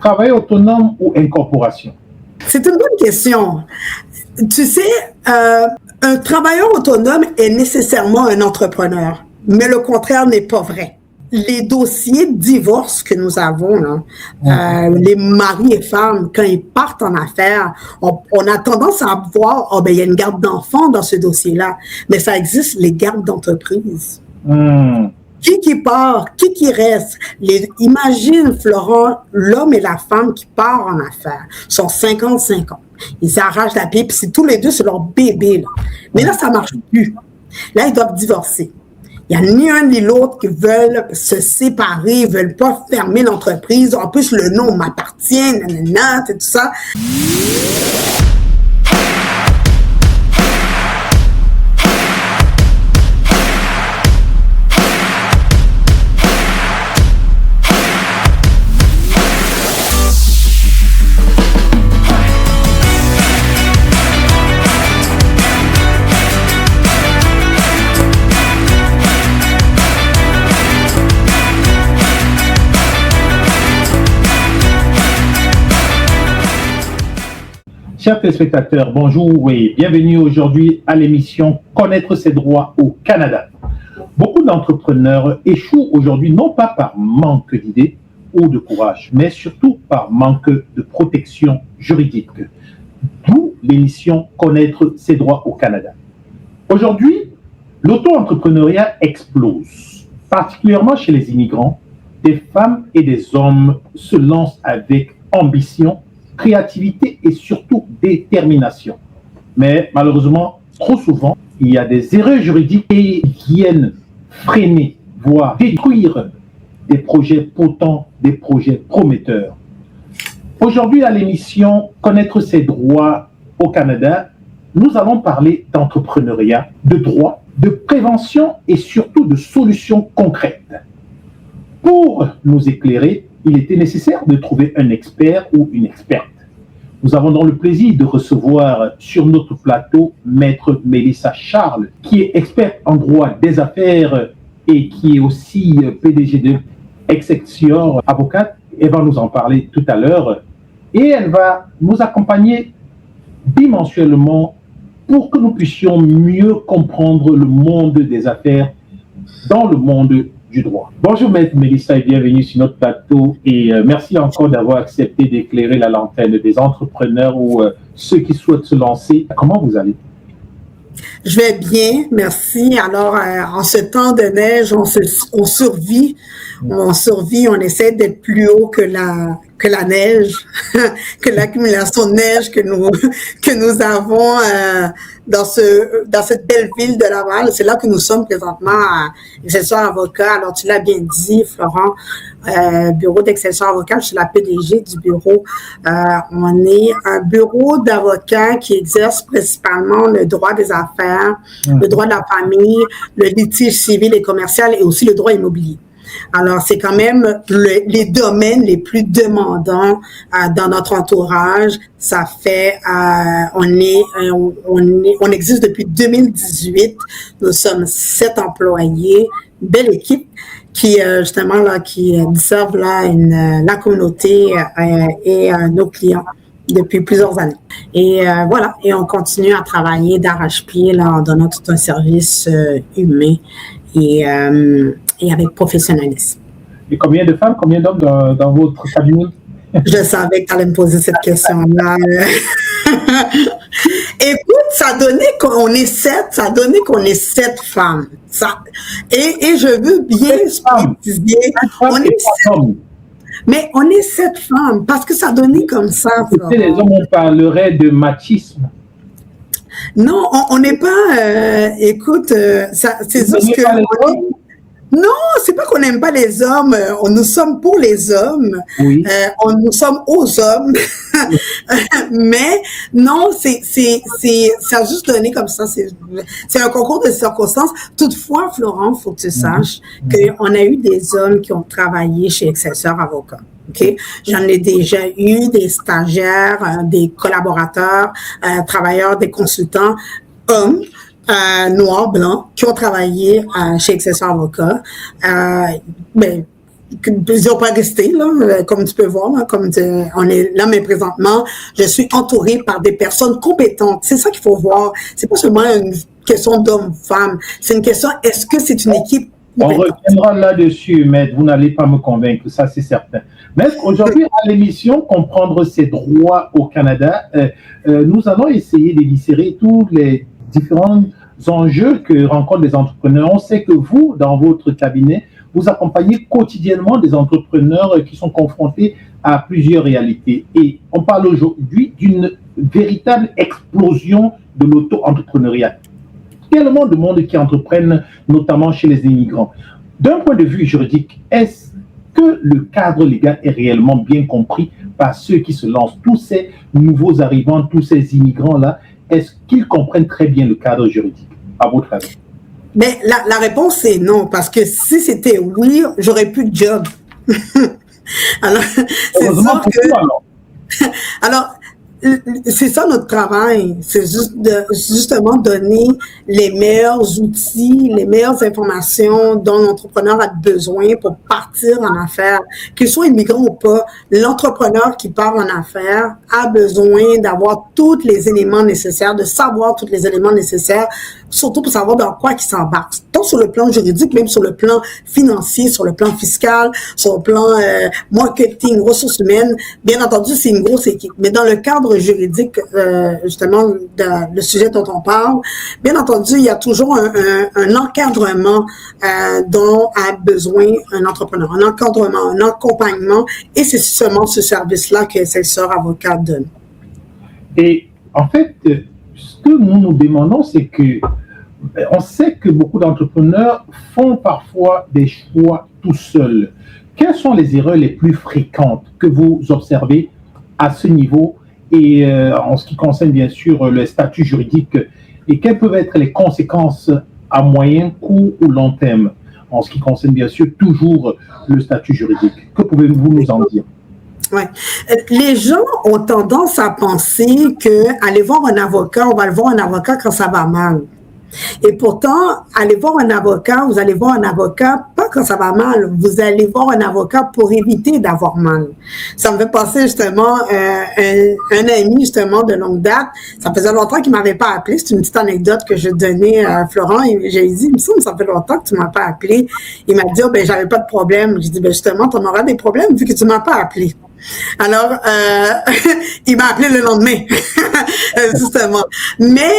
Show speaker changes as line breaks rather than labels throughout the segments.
Travail autonome ou incorporation?
C'est une bonne question. Tu sais, un travailleur autonome est nécessairement un entrepreneur, mais le contraire n'est pas vrai. Les dossiers de divorce que nous avons, là, les maris et femmes, quand ils partent en affaires, on a tendance à voir, oh ben il y a une garde d'enfants dans ce dossier-là, mais ça existe les gardes d'entreprise. Qui part, qui reste. Imagine, Florent, l'homme et la femme qui partent en affaires, sont 50-50. Ils s'arrachent la pipe, c'est tous les deux, c'est leur bébé. Là. Mais là, ça ne marche plus. Là, ils doivent divorcer. Il n'y a ni un ni l'autre qui veulent se séparer, ne veulent pas fermer l'entreprise. En plus, le nom m'appartient, nanana, tout ça.
Chers téléspectateurs, bonjour et bienvenue aujourd'hui à l'émission Connaître ses droits au Canada. Beaucoup d'entrepreneurs échouent aujourd'hui non pas par manque d'idées ou de courage, mais surtout par manque de protection juridique. D'où l'émission Connaître ses droits au Canada. Aujourd'hui, l'auto-entrepreneuriat explose, particulièrement chez les immigrants. Des femmes et des hommes se lancent avec ambition, créativité et surtout détermination. Mais malheureusement, trop souvent, il y a des erreurs juridiques qui viennent freiner, voire détruire des projets potents, des projets prometteurs. Aujourd'hui, à l'émission Connaître ses droits au Canada, nous allons parler d'entrepreneuriat, de droit, de prévention et surtout de solutions concrètes. Pour nous éclairer, il était nécessaire de trouver un expert ou une experte. Nous avons donc le plaisir de recevoir sur notre plateau Maître Mélissa Charles, qui est experte en droit des affaires et qui est aussi PDG de Excelsior Avocate. Elle va nous en parler tout à l'heure et elle va nous accompagner bimensuellement pour que nous puissions mieux comprendre le monde des affaires dans le monde du droit. Bonjour Maître Mélissa et bienvenue sur notre plateau et merci encore d'avoir accepté d'éclairer la lanterne des entrepreneurs ou ceux qui souhaitent se lancer. Comment vous allez?
Je vais bien, merci. Alors, en ce temps de neige, on survit, on essaie d'être plus haut que la neige, que l'accumulation de neige que nous avons dans cette belle ville de Laval. C'est là que nous sommes présentement à Excelsior Avocat. Alors, tu l'as bien dit, Florent, bureau d'Excelsior Avocat, je suis la PDG du bureau. On est un bureau d'avocats qui exerce principalement le droit des affaires, le droit de la famille, le litige civil et commercial et aussi le droit immobilier. Alors, c'est quand même les domaines les plus demandants dans notre entourage. Ça fait, on existe depuis 2018. Nous sommes 7 employés, belle équipe qui justement là qui servent là la communauté et nos clients depuis plusieurs années. Et voilà, et on continue à travailler d'arrache-pied là en donnant tout un service humain et avec professionnalisme.
Et combien de femmes, combien d'hommes dans votre cabinet?
Je savais que tu allais me poser cette question-là. Écoute, ça donnait qu'on est 7 femmes. Et je veux bien préciser, on est 7. Mais on est 7 femmes, parce que ça donnait comme ça.
Les hommes, on parlerait de machisme.
Non, on n'est pas... écoute, c'est juste que... Non, c'est pas qu'on n'aime pas les hommes. Nous sommes pour les hommes.
Oui.
Nous sommes aux hommes. Mais non, ça a juste donné comme ça. C'est un concours de circonstances. Toutefois, Florent, faut que tu saches qu'on a eu des hommes qui ont travaillé chez Excelsior Avocat. Okay? J'en ai déjà eu des stagiaires, des collaborateurs, travailleurs, des consultants, hommes. Noirs, blancs, qui ont travaillé chez Excelsior Avocat. Mais ils n'ont pas resté, là, comme tu peux voir, là, on est là, mais présentement, je suis entourée par des personnes compétentes. C'est ça qu'il faut voir. C'est pas seulement une question d'homme-femme. C'est une question, est-ce que c'est une équipe compétente?
On reviendra là-dessus, mais vous n'allez pas me convaincre, ça c'est certain. Mais aujourd'hui, à l'émission Comprendre ses droits au Canada, nous allons essayer d'éviscérer tous les différents enjeux que rencontrent les entrepreneurs. On sait que vous, dans votre cabinet, vous accompagnez quotidiennement des entrepreneurs qui sont confrontés à plusieurs réalités. Et on parle aujourd'hui d'une véritable explosion de l'auto-entrepreneuriat. Tellement de monde qui entreprennent, notamment chez les immigrants. D'un point de vue juridique, est-ce que le cadre légal est réellement bien compris par ceux qui se lancent? Tous ces nouveaux arrivants, tous ces immigrants-là, est-ce qu'ils comprennent très bien le cadre juridique, à votre avis?
Mais la réponse est non, parce que si c'était oui, j'aurais plus de job. Alors, c'est sûr que... Alors, c'est ça notre travail, c'est justement donner les meilleurs outils, les meilleures informations dont l'entrepreneur a besoin pour partir en affaires. Qu'il soit immigrant ou pas, l'entrepreneur qui part en affaires a besoin d'avoir tous les éléments nécessaires, de savoir tous les éléments nécessaires, surtout pour savoir dans quoi il s'embarque, tant sur le plan juridique, même sur le plan financier, sur le plan fiscal, sur le plan marketing, ressources humaines. Bien entendu, c'est une grosse équipe, mais dans le cadre juridique, justement, le sujet dont on parle, bien entendu, il y a toujours un encadrement dont a besoin un entrepreneur, un encadrement, un accompagnement, et c'est seulement ce service-là que SSR Avocat donne.
Et en fait, ce que nous demandons, c'est que on sait que beaucoup d'entrepreneurs font parfois des choix tout seuls. Quelles sont les erreurs les plus fréquentes que vous observez à ce niveau et en ce qui concerne bien sûr le statut juridique, et quelles peuvent être les conséquences à moyen, court ou long terme en ce qui concerne bien sûr toujours le statut juridique? Que pouvez-vous nous en dire?
Ouais. Les gens ont tendance à penser que aller voir un avocat, on va le voir un avocat quand ça va mal. Et pourtant, aller voir un avocat, vous allez voir un avocat pas quand ça va mal, vous allez voir un avocat pour éviter d'avoir mal. Ça me fait penser justement un ami justement de longue date, ça faisait longtemps qu'il m'avait pas appelé, c'est une petite anecdote que je donnais à Florent, et j'ai dit, il me semble ça fait longtemps que tu m'as pas appelé. Il m'a dit, oh, ben j'avais pas de problème. J'ai dit, ben justement, tu en auras des problèmes vu que tu m'as pas appelé. Alors, il m'a appelé le lendemain, justement. Mais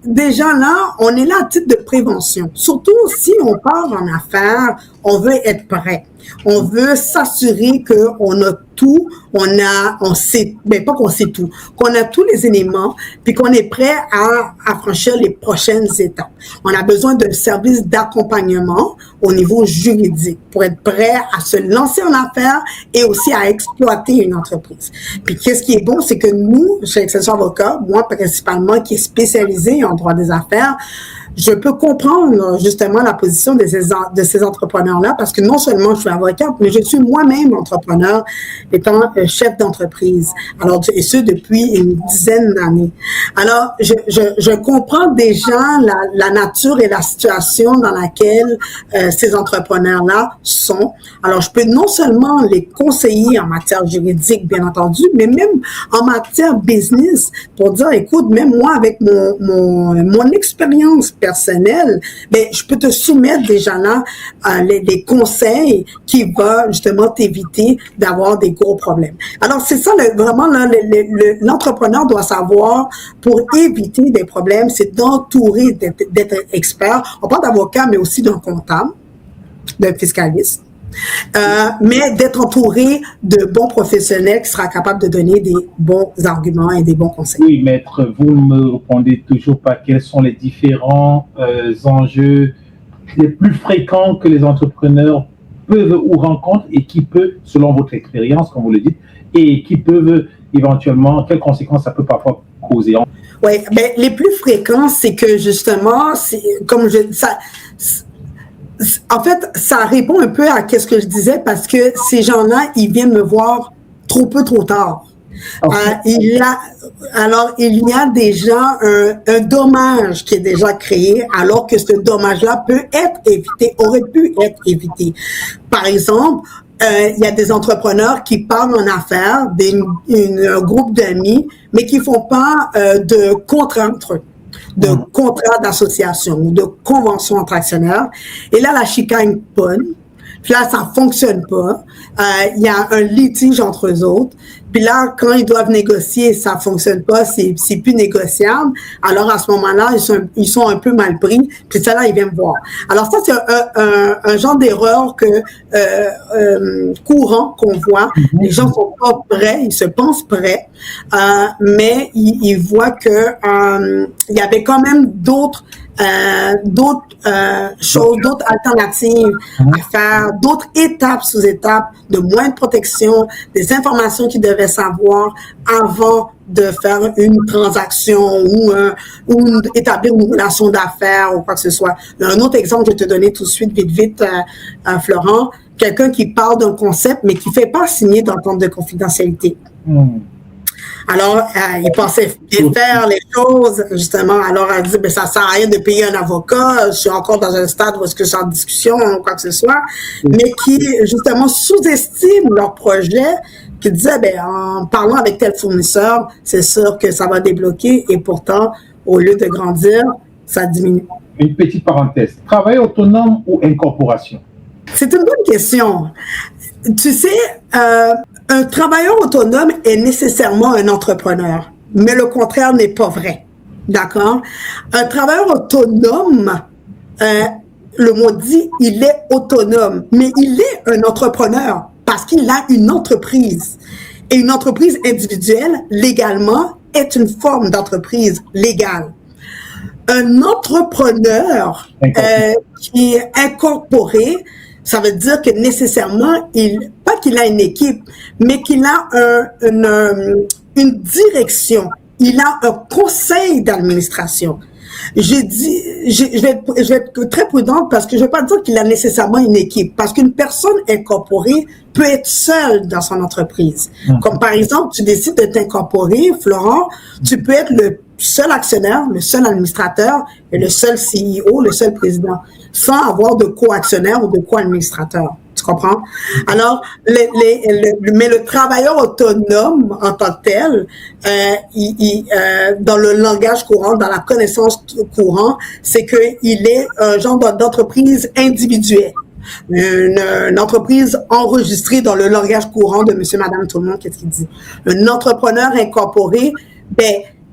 déjà là, on est là à titre de prévention. Surtout si on part en affaires, on veut être prêt. On veut s'assurer qu'on a tout, on sait, ben pas qu'on sait tout, qu'on a tous les éléments, puis qu'on est prêt à franchir les prochaines étapes. On a besoin d'un service d'accompagnement au niveau juridique pour être prêt à se lancer en affaires et aussi à exploiter une entreprise. Puis qu'est-ce qui est bon, c'est que nous, chez Excelsior Avocat, moi principalement qui est spécialisé en droit des affaires, je peux comprendre justement la position de ces entrepreneurs-là parce que non seulement je suis avocate, mais je suis moi-même entrepreneur étant chef d'entreprise. Alors, et ce, depuis une dizaine d'années. Alors, je comprends déjà la nature et la situation dans laquelle ces entrepreneurs-là sont. Alors, je peux non seulement les conseiller en matière juridique, bien entendu, mais même en matière business pour dire, écoute, même moi, avec mon expérience personnel, ben, je peux te soumettre déjà là les conseils qui vont justement t'éviter d'avoir des gros problèmes. Alors, c'est ça, vraiment, l'entrepreneur doit savoir pour éviter des problèmes, c'est d'entourer, d'être expert. On parle d'avocat, mais aussi d'un comptable, d'un fiscaliste. Mais d'être entouré de bons professionnels qui sera capable de donner des bons arguments et des bons conseils.
Oui, maître, vous ne me répondez toujours pas quels sont les différents enjeux les plus fréquents que les entrepreneurs peuvent ou rencontrent et qui peuvent, selon votre expérience, comme vous le dites, et qui peuvent éventuellement, quelles conséquences ça peut parfois causer.
Oui, ben, les plus fréquents, c'est que justement, comme en fait, ça répond un peu à ce que je disais parce que ces gens-là, ils viennent me voir trop peu, trop tard. Il y a déjà un dommage qui est déjà créé, alors que ce dommage-là peut être évité, aurait pu être évité. Par exemple, il y a des entrepreneurs qui partent en affaires, un groupe d'amis, mais qui font pas de contrat entre eux, de contrat d'association ou de convention entre actionnaires. Et là, la chicane pogne. Puis là, ça fonctionne pas. Il y a un litige entre eux autres. Puis là, quand ils doivent négocier, ça fonctionne pas, c'est plus négociable. Alors, à ce moment-là, ils sont un peu mal pris. Puis ça, là, ils viennent voir. Alors, ça, c'est un genre d'erreur courant qu'on voit. Les gens sont pas prêts, ils se pensent prêts, mais ils voient que il y avait quand même d'autres choses, d'autres alternatives à faire, d'autres étapes sous étapes, de moins de protection, des informations qu'ils devaient savoir avant de faire une transaction ou établir une relation d'affaires ou quoi que ce soit. Un autre exemple, je vais te donner tout de suite, vite, Florent, quelqu'un qui parle d'un concept, mais qui ne fait pas signer d'entente de confidentialité. Alors, il pensait bien faire les choses, justement. Alors, elle dit, ça sert à rien de payer un avocat. Je suis encore dans un stade où est-ce que c'est en discussion ou quoi que ce soit. Mais qui, justement, sous-estiment leur projet, qui disaient, en parlant avec tel fournisseur, c'est sûr que ça va débloquer. Et pourtant, au lieu de grandir, ça diminue.
Une petite parenthèse. Travail autonome ou incorporation?
C'est une bonne question. Tu sais, un travailleur autonome est nécessairement un entrepreneur, mais le contraire n'est pas vrai. D'accord? Un travailleur autonome, le mot dit, il est autonome, mais il est un entrepreneur parce qu'il a une entreprise. Et une entreprise individuelle, légalement, est une forme d'entreprise légale. Un entrepreneur qui est incorporé, ça veut dire que nécessairement, pas qu'il a une équipe, mais qu'il a une direction. Il a un conseil d'administration. Je vais être très prudente parce que je ne vais pas dire qu'il a nécessairement une équipe. Parce qu'une personne incorporée peut être seule dans son entreprise. Comme par exemple, tu décides de t'incorporer, Florent, tu peux être le seul actionnaire, le seul administrateur et le seul CEO, le seul président, sans avoir de co-actionnaire ou de co-administrateur. Tu comprends? Alors, mais le travailleur autonome en tant que tel, dans le langage courant, dans la connaissance courante, c'est qu'il est un genre d'entreprise individuelle. Une entreprise enregistrée dans le langage courant de monsieur, madame, tout le monde, qu'est-ce qu'il dit? Un entrepreneur incorporé,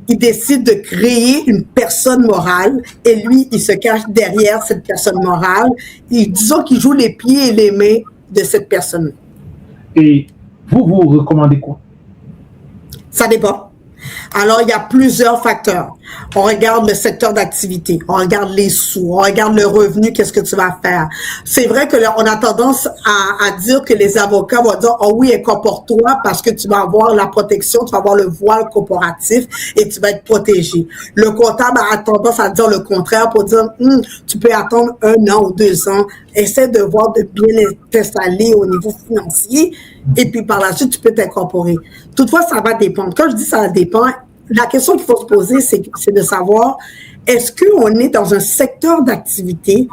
il décide de créer une personne morale et lui, il se cache derrière cette personne morale. Disons qu'il joue les pieds et les mains de cette personne.
Et vous recommandez quoi?
Ça dépend. Alors, il y a plusieurs facteurs. On regarde le secteur d'activité, on regarde les sous, on regarde le revenu, qu'est-ce que tu vas faire. C'est vrai que là, on a tendance à dire que les avocats vont dire, oh oui, incorpore-toi parce que tu vas avoir la protection, tu vas avoir le voile corporatif et tu vas être protégé. Le comptable a tendance à dire le contraire pour dire, tu peux attendre 1 an ou 2 ans, essaie de voir de bien t'installer au niveau financier et puis par la suite, tu peux t'incorporer. Toutefois, ça va dépendre. Quand je dis ça dépend, la question qu'il faut se poser, c'est de savoir, est-ce qu'on est dans un secteur d'activité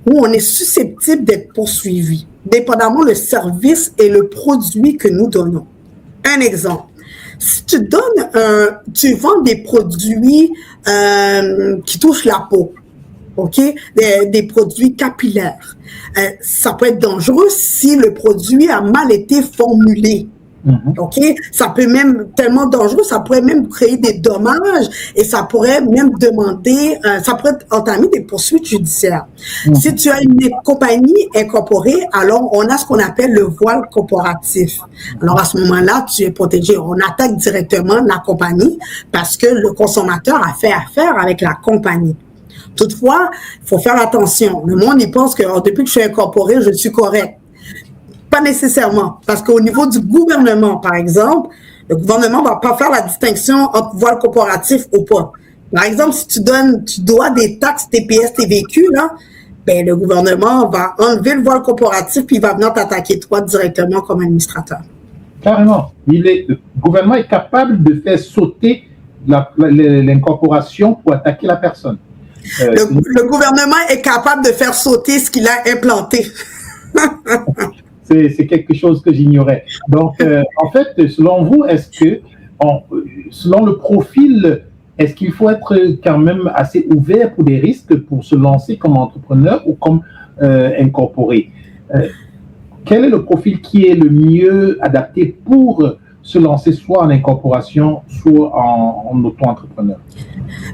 où on est susceptible d'être poursuivi, dépendamment le service et le produit que nous donnons. Un exemple. Si tu vends des produits qui touchent la peau, ok, des produits capillaires, ça peut être dangereux si le produit a mal été formulé. Ok, ça peut même tellement dangereux, ça pourrait même créer des dommages et ça pourrait même demander, ça pourrait entamer des poursuites judiciaires. Si tu as une compagnie incorporée, alors on a ce qu'on appelle le voile corporatif. Alors à ce moment-là, tu es protégé. On attaque directement la compagnie parce que le consommateur a fait affaire avec la compagnie. Toutefois, il faut faire attention. Le monde, il pense que depuis que je suis incorporé, je suis correct. Pas nécessairement, parce qu'au niveau du gouvernement, par exemple, le gouvernement ne va pas faire la distinction entre voile corporatif ou pas. Par exemple, si tu dois des taxes TPS, TVQ, là, le gouvernement va enlever le voile corporatif puis il va venir t'attaquer toi directement comme administrateur.
Carrément. Le gouvernement est capable de faire sauter l'incorporation pour attaquer la personne.
Le gouvernement est capable de faire sauter ce qu'il a implanté.
C'est quelque chose que j'ignorais. Donc, en fait, selon vous, est-ce que, selon le profil, est-ce qu'il faut être quand même assez ouvert pour des risques pour se lancer comme entrepreneur ou comme incorporé? Quel est le profil qui est le mieux adapté pour se lancer soit en incorporation, soit en auto-entrepreneur?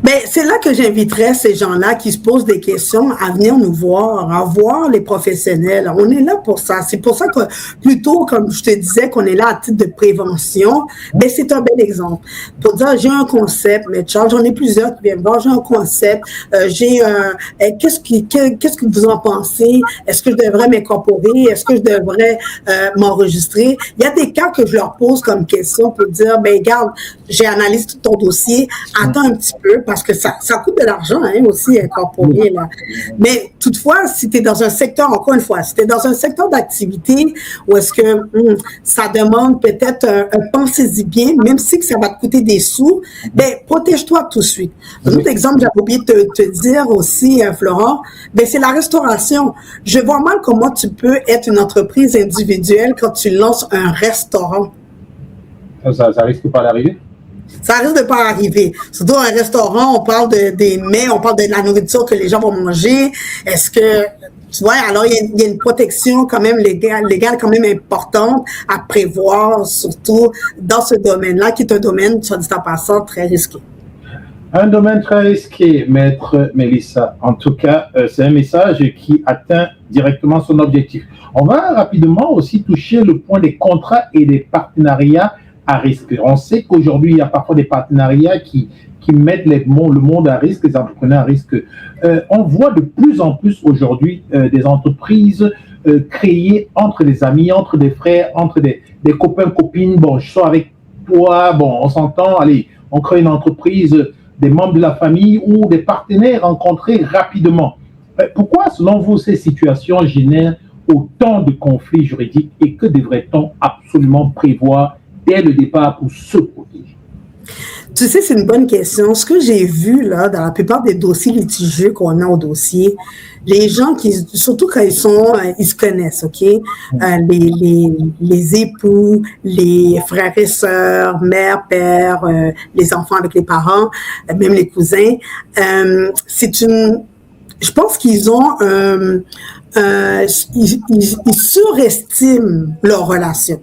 Ben, c'est là que j'inviterais ces gens-là qui se posent des questions à venir nous voir, à voir les professionnels. On est là pour ça. C'est pour ça que plutôt, comme je te disais, qu'on est là à titre de prévention, ben, c'est un bel exemple. Pour dire, j'ai un concept, mais Charles, j'en ai plusieurs qui viennent voir, j'ai un concept, qu'est-ce que vous en pensez? Est-ce que je devrais m'incorporer? Est-ce que je devrais m'enregistrer? Il y a des cas que je leur pose comme question pour dire, ben, regarde, j'ai analysé tout ton dossier, attends un petit peu, parce que ça coûte de l'argent aussi, incorporer. Là. Mais toutefois, si tu es dans un secteur, encore une fois, si tu es dans un secteur d'activité où est-ce que ça demande peut-être un pensez-y bien, même si que ça va te coûter des sous, ben, protège-toi tout de suite. Un autre exemple, j'avais oublié de te dire aussi, Florent, ben, c'est la restauration. Je vois mal comment tu peux être une entreprise individuelle quand tu lances un restaurant.
Ça risque pas d'arriver?
Ça risque de pas arriver. Surtout un restaurant, on parle des mets, on parle de la nourriture que les gens vont manger. Est-ce que, tu vois, alors il y a une protection quand même légale quand même importante à prévoir, surtout dans ce domaine-là, qui est un domaine, soit dit en passant, très risqué.
Un domaine très risqué, maître Mélissa. En tout cas, c'est un message qui atteint directement son objectif. On va rapidement aussi toucher le point des contrats et des partenariats à risque. On sait qu'aujourd'hui, il y a parfois des partenariats qui mettent le monde à risque, les entrepreneurs à risque. On voit de plus en plus aujourd'hui des entreprises créées entre des amis, entre des frères, entre des copains, copines. Bon, je sors avec toi, bon, on s'entend, allez, on crée une entreprise, des membres de la famille ou des partenaires rencontrés rapidement. Pourquoi, selon vous, ces situations génèrent autant de conflits juridiques et que devrait-on absolument prévoir dès le départ pour se protéger?
Tu sais, c'est une bonne question. Ce que j'ai vu là, dans la plupart des dossiers litigieux qu'on a au dossier, les gens surtout quand ils se connaissent, ok, les époux, les frères et sœurs, mère, père, les enfants avec les parents, même les cousins, je pense qu'ils ont ils surestiment leur relation.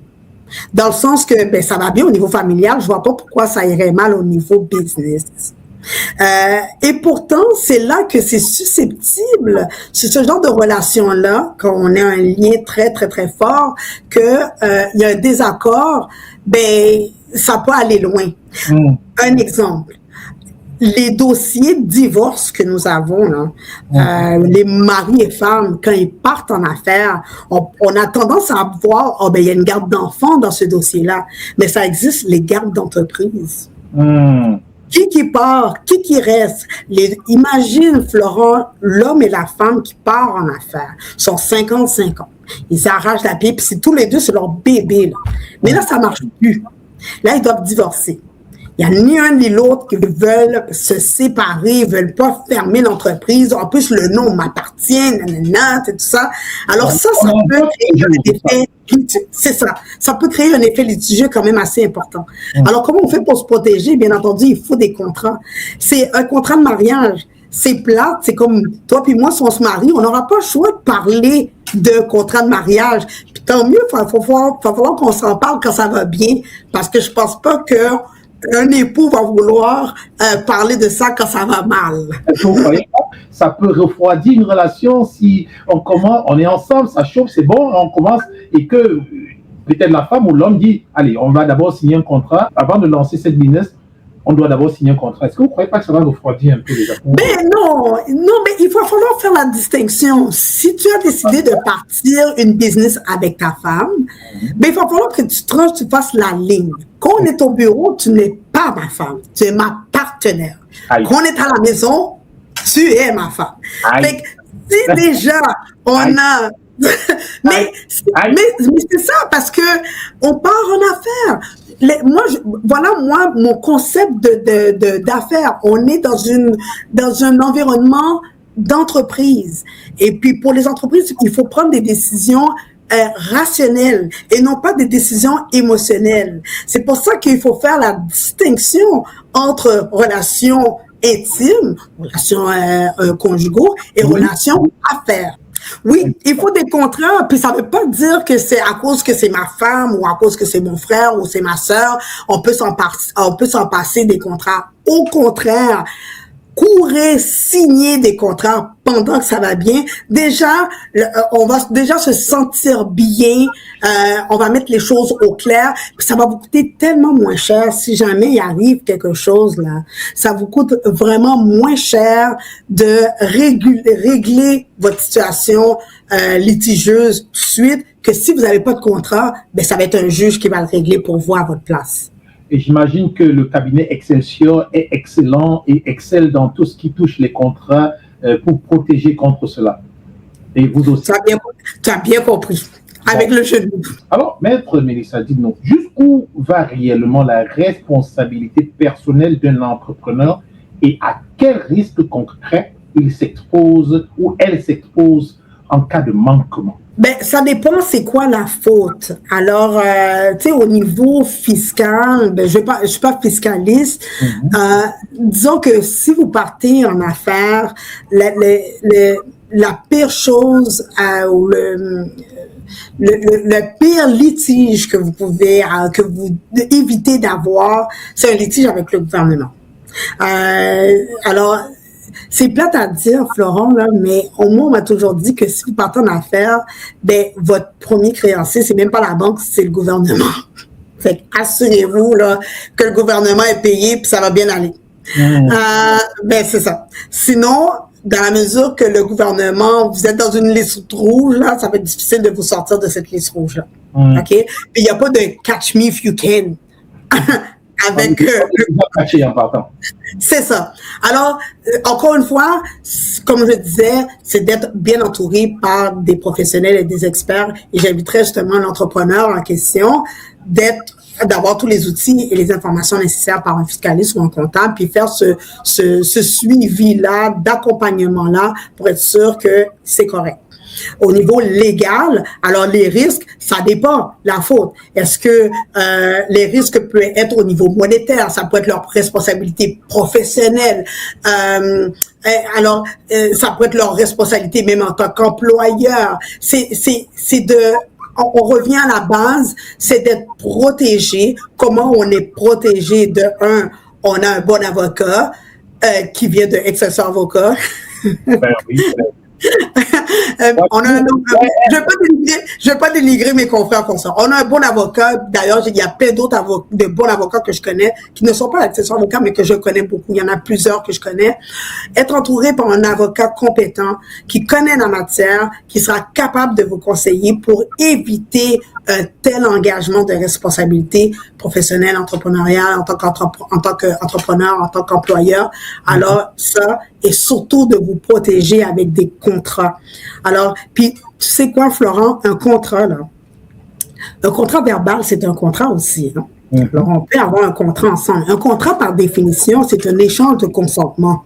Dans le sens que ben, ça va bien au niveau familial, je vois pas pourquoi ça irait mal au niveau business. Et pourtant, c'est là que c'est susceptible, c'est ce genre de relation-là, quand on a un lien très, très, très fort, que il y a un désaccord, ben ça peut aller loin. Un exemple. Les dossiers de divorce que nous avons, là, les maris et femmes, quand ils partent en affaires, on a tendance à voir, oh ben il y a une garde d'enfants dans ce dossier-là, mais ça existe les gardes d'entreprise. Qui part, qui reste. Imagine, Florent, l'homme et la femme qui partent en affaires, sont 50-50. Ils arrachent la pied, puis c'est tous les deux, c'est leur bébé, là. Mais là, ça marche plus. Là, ils doivent divorcer. Il n'y a ni un ni l'autre qui veulent se séparer, ne veulent pas fermer l'entreprise. En plus, le nom m'appartient, nanana, tout ça. Alors ça peut créer un effet, c'est ça. Ça peut créer un effet litigieux quand même assez important. Alors, comment on fait pour se protéger? Bien entendu, il faut des contrats. C'est un contrat de mariage. C'est plate, c'est comme toi puis moi, si on se marie, on n'aura pas le choix de parler de contrat de mariage. Puis tant mieux, il va falloir qu'on s'en parle quand ça va bien, parce que je pense pas que un époux va vouloir parler de ça quand ça va mal.
Ça peut refroidir une relation si on est ensemble, ça chauffe, c'est bon, on commence et que peut-être la femme ou l'homme dit, allez, on va d'abord signer un contrat. Avant de lancer cette business, on doit d'abord signer un contrat. Est-ce que vous ne croyez pas que ça va refroidir un peu les affaires?
Mais non, mais il va falloir faire la distinction. Si tu as décidé de partir une business avec ta femme, mais il va falloir que tu fasses la ligne. Quand on est au bureau, tu n'es pas ma femme, tu es ma partenaire. Aïe. Quand on est à la maison, tu es ma femme. Fait que, si déjà on a mais c'est ça, parce que on part en affaires. Voilà, mon concept d'affaires. On est dans un environnement d'entreprise. Et puis, pour les entreprises, il faut prendre des décisions rationnelles et non pas des décisions émotionnelles. C'est pour ça qu'il faut faire la distinction entre relations intimes, relations conjugaux et relations affaires. Oui, il faut des contrats, puis ça veut pas dire que c'est à cause que c'est ma femme ou à cause que c'est mon frère ou c'est ma sœur, on peut s'en passer des contrats. Au contraire, courez, signer des contrats pendant que ça va bien. Déjà, on va déjà se sentir bien. On va mettre les choses au clair. Puis ça va vous coûter tellement moins cher si jamais il arrive quelque chose là. Ça vous coûte vraiment moins cher de régler votre situation litigieuse tout de suite que si vous n'avez pas de contrat, ben ça va être un juge qui va le régler pour vous à votre place.
Et j'imagine que le cabinet Excelsior est excellent et excelle dans tout ce qui touche les contrats pour protéger contre cela. Et vous aussi.
Tu as bien compris. Avec le genou.
Alors, Maître Mélissa, dites-nous, jusqu'où va réellement la responsabilité personnelle d'un entrepreneur et à quel risque concret il s'expose ou elle s'expose en cas de manquement?
Ben, ça dépend c'est quoi la faute. Alors, tu sais, au niveau fiscal, ben, je suis pas fiscaliste. Disons que si vous partez en affaires, la pire chose ou le pire litige que vous pouvez, que vous évitez d'avoir, c'est un litige avec le gouvernement. Alors, c'est plate à dire, Florent, là, mais au moins, on m'a toujours dit que si vous partez en affaires, ben, votre premier créancier, c'est même pas la banque, c'est le gouvernement. Fait assurez-vous, là, que le gouvernement est payé puis ça va bien aller. Ben, c'est ça. Sinon, dans la mesure que le gouvernement, vous êtes dans une liste rouge, là, ça va être difficile de vous sortir de cette liste rouge-là. OK? Puis il n'y a pas de catch me if you can. Avec c'est ça. Alors, encore une fois, comme je disais, c'est d'être bien entouré par des professionnels et des experts. Et j'inviterais justement l'entrepreneur en question d'avoir tous les outils et les informations nécessaires par un fiscaliste ou un comptable, puis faire ce suivi-là, d'accompagnement-là, pour être sûr que c'est correct. Au niveau légal, alors les risques, ça dépend la faute. Est-ce que les risques peuvent être au niveau monétaire? Ça peut être leur responsabilité professionnelle. Alors, ça peut être leur responsabilité même en tant qu'employeur. On revient à la base, c'est d'être protégé. Comment on est protégé? De un, on a un bon avocat qui vient de Excelsior Avocat.
Ben oui.
On a je vais pas dénigrer mes confrères comme ça. On a un bon avocat. D'ailleurs, il y a plein d'autres de bons avocats que je connais qui ne sont pas Excelsior Avocat, mais que je connais beaucoup. Il y en a plusieurs que je connais. Être entouré par un avocat compétent qui connaît la matière, qui sera capable de vous conseiller pour éviter un tel engagement de responsabilité professionnelle, entrepreneuriale, en tant qu'entrepreneur, en tant qu'employeur. Alors, ça, et surtout de vous protéger avec des contrats. Alors, puis, tu sais quoi, Florent, un contrat, là, un contrat verbal, c'est un contrat aussi. Hein? Alors, on peut avoir un contrat ensemble. Un contrat, par définition, c'est un échange de consentement.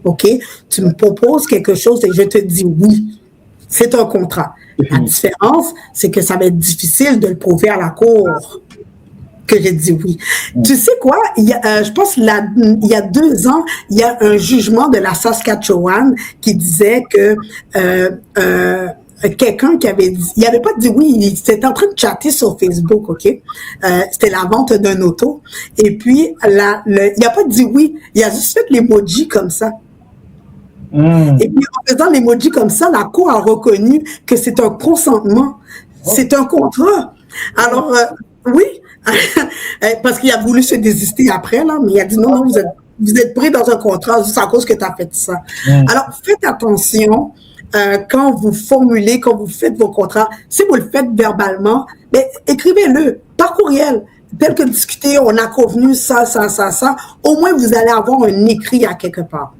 OK? Tu me proposes quelque chose et je te dis oui. C'est un contrat. La différence, c'est que ça va être difficile de le prouver à la cour que j'ai dit oui. Tu sais quoi? Je pense il y a 2 ans, il y a un jugement de la Saskatchewan qui disait que quelqu'un qui avait dit, il n'avait pas dit oui, il était en train de chatter sur Facebook, OK? C'était la vente d'un auto. Et puis, il n'a pas dit oui, il a juste fait l'emoji comme ça. Et puis, en faisant l'emoji comme ça, la cour a reconnu que c'est un consentement. C'est un contrat. Alors, oui, parce qu'il a voulu se désister après, là, mais il a dit non, vous êtes pris dans un contrat juste à cause que tu as fait ça. Alors, faites attention quand vous formulez, quand vous faites vos contrats. Si vous le faites verbalement, mais écrivez-le par courriel. Tel que discuté, on a convenu ça. Au moins, vous allez avoir un écrit à quelque part.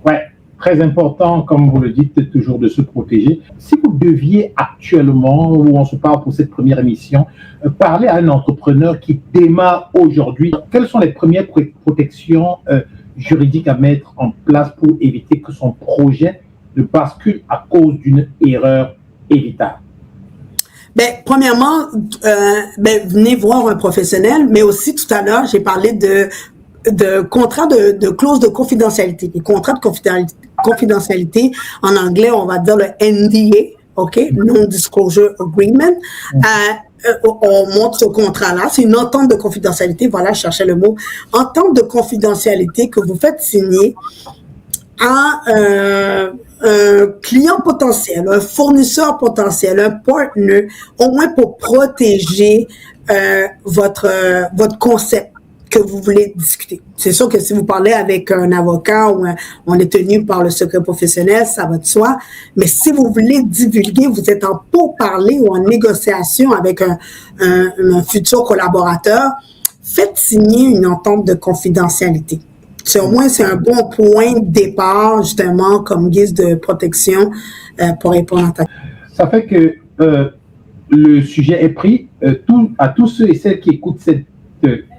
Ouais, très important, comme vous le dites, toujours de se protéger. Si vous deviez actuellement, où on se parle pour cette première émission, parler à un entrepreneur qui démarre aujourd'hui, quelles sont les premières protections juridiques à mettre en place pour éviter que son projet ne bascule à cause d'une erreur évitable?
Premièrement, venez voir un professionnel, mais aussi tout à l'heure, j'ai parlé de contrat de clause de confidentialité. Les contrats de confidentialité, en anglais, on va dire le NDA, OK? Non-Disclosure Agreement. On montre ce contrat-là. C'est une entente de confidentialité. Voilà, je cherchais le mot. Entente de confidentialité que vous faites signer à un client potentiel, un fournisseur potentiel, un partner, au moins pour protéger votre concept que vous voulez discuter. C'est sûr que si vous parlez avec un avocat ou on est tenu par le secret professionnel, ça va de soi. Mais si vous voulez divulguer, vous êtes en pourparlers ou en négociation avec un futur collaborateur, faites signer une entente de confidentialité. Au moins, c'est un bon point de départ, justement, comme guise de protection pour répondre à ta question.
Ça fait que le sujet est pris. À tous ceux et celles qui écoutent cette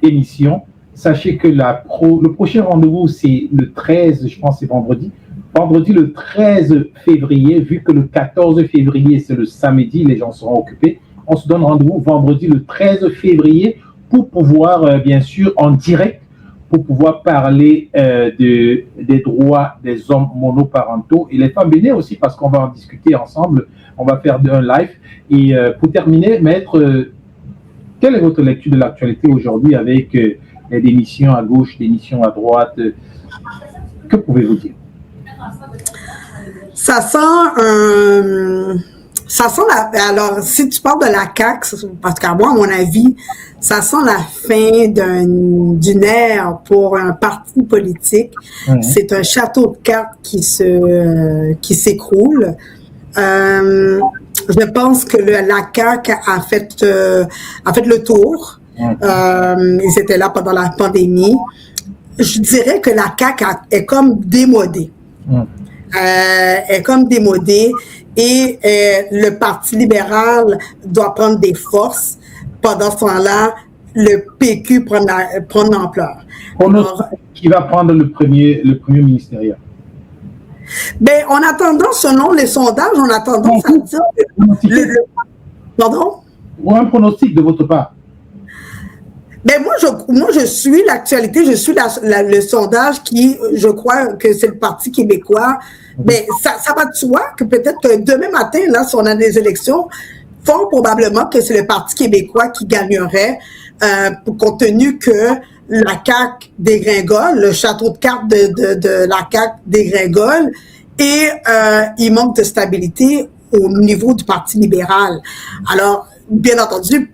émission, sachez que le prochain rendez-vous, c'est le 13, je pense c'est vendredi. Vendredi le 13 février, vu que le 14 février, c'est le samedi, les gens seront occupés. On se donne rendez-vous vendredi le 13 février pour pouvoir, bien sûr, en direct, pour pouvoir parler des droits des hommes monoparentaux et les femmes bénées aussi, parce qu'on va en discuter ensemble. On va faire un live. Et pour terminer, Maître, quelle est votre lecture de l'actualité aujourd'hui avec les démissions à gauche, démissions à droite? Que pouvez-vous dire?
Ça sent alors, si tu parles de la CAQ, parce qu'à moi, à mon avis, ça sent la fin d'une ère pour un parti politique. C'est un château de cartes qui s'écroule. Je pense que la CAQ a fait le tour. Ils étaient là pendant la pandémie. Je dirais que la CAQ est comme démodée. Est comme démodée et le Parti libéral doit prendre des forces. Pendant ce temps-là, le PQ prend l'ampleur.
Qui va prendre le premier ministériel?
En attendant, selon les sondages, on a tendance à dire pardon?
Ou un pronostic de votre part?
Moi, je suis l'actualité, je suis le sondage qui, je crois que c'est le Parti québécois. Ça va de soi que peut-être demain matin, là, si on a des élections, fort probablement que c'est le Parti québécois qui gagnerait, compte tenu que la CAQ dégringole, le château de cartes de la CAQ dégringole, et il manque de stabilité au niveau du Parti libéral. Alors, bien entendu,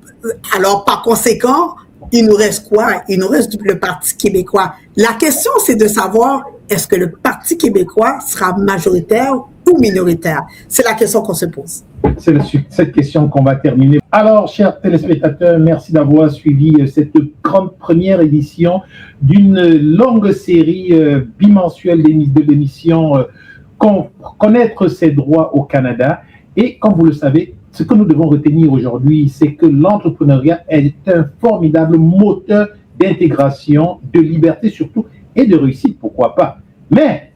par conséquent, il nous reste quoi? Il nous reste le Parti québécois. La question, c'est de savoir, est-ce que le Parti québécois sera majoritaire ou minoritaire? C'est la question qu'on se pose.
C'est cette question qu'on va terminer. Alors, chers téléspectateurs, merci d'avoir suivi cette grande première édition d'une longue série bimensuelle d'émissions Connaître ses droits au Canada. Et comme vous le savez, ce que nous devons retenir aujourd'hui, c'est que l'entrepreneuriat est un formidable moteur d'intégration, de liberté surtout, et de réussite, pourquoi pas. Mais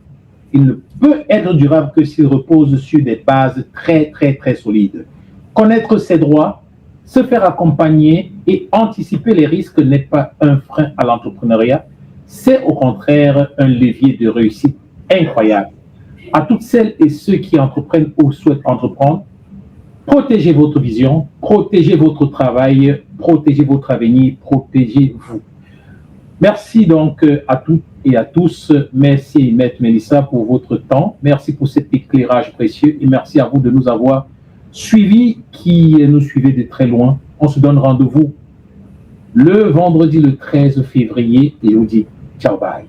il ne peut être durable que s'il repose sur des bases très, très, très solides. Connaître ses droits, se faire accompagner et anticiper les risques n'est pas un frein à l'entrepreneuriat, c'est au contraire un levier de réussite incroyable. À toutes celles et ceux qui entreprennent ou souhaitent entreprendre, protégez votre vision, protégez votre travail, protégez votre avenir, protégez-vous. Merci donc à toutes et à tous. Merci Maître Melissa pour votre temps. Merci pour cet éclairage précieux et merci à vous de nous avoir suivis, qui nous suivez de très loin. On se donne rendez-vous le vendredi le 13 février et je vous dis ciao, bye.